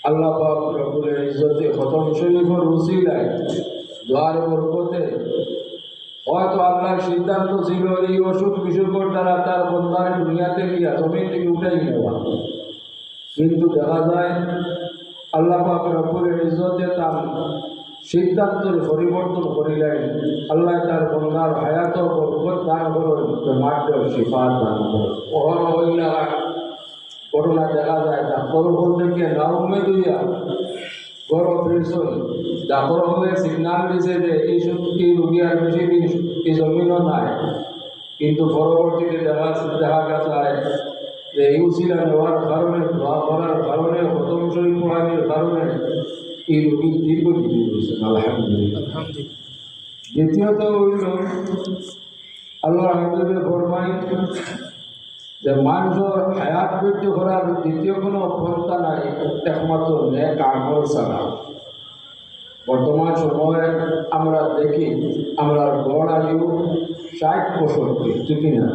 আল্লাহ পাক রব্বুল ইজ্জতে খতম শরীফের উসিলায় দোয়ার বরকতে হয়তো আল্লাহর সিদ্ধান্ত ছিল এই অসুখ বিসুখের দ্বারা তার বন্ধার দুনিয়াতে গিয়া জমিন থেকে উঠাই নেওয়া, কিন্তু দেখা যায় আল্লাহ পাক রব্বুল ইজ্জতে তার সিদ্ধান্তের পরিবর্তন করিলেন। আল্লাহ তার বন্ধার হায়াত বরকত দান করেন, মাত্র শিফা দান করেন। ওহর হইলা ঘটনা দেখা যায় ডাক্তার থেকে নাউমে দিয়া বড় অপারেশন ডাক্তার হয়ে সিগনাল দিছে যে এই রোগী আর বেশি দিন এই জমিনও নাই, কিন্তু পরবর্তীতে দেখা যায় যে এই উসিলা নেওয়ার কারণে, দোয়া করার কারণে, খতম শরীফ পড়ানোর কারণে এই রোগী দীর্ঘজীবী হয়েছে। আলহামদুলিল্লাহ। দ্বিতীয়ত হইল আল্লাহ হাবিবে ফরমাই যে মানুষের হায়াত বৃদ্ধি করার দ্বিতীয় কোনো পন্থা নাই, একমাত্র নেক আমল ছাড়া। বর্তমান সময়ে আমরা দেখি আমরা গড় আয়ু 60-65, ঠিক না?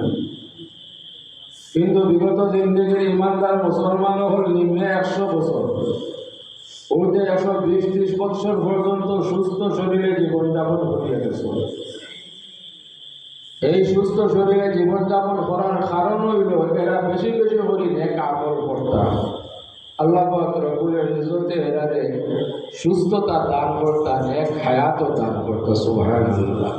কিন্তু বিগত জিন্দেগির ইমানদার মুসলমান হল নিম্নে 100 বছর, ওতে 120-30 বছর পর্যন্ত সুস্থ শরীরে জীবনযাপন করিয়া গেছে। এই সুস্থ শরীরে জীবনযাপন করার কারণ হইল এরা বেশি বেশি করে নেক আমল করতাম। আল্লাহ পাক রব্বুল ইজ্জতে এরারে সুস্থতা দান করতা, নেক হায়াতও দান করতা। সুবহানাল্লাহ।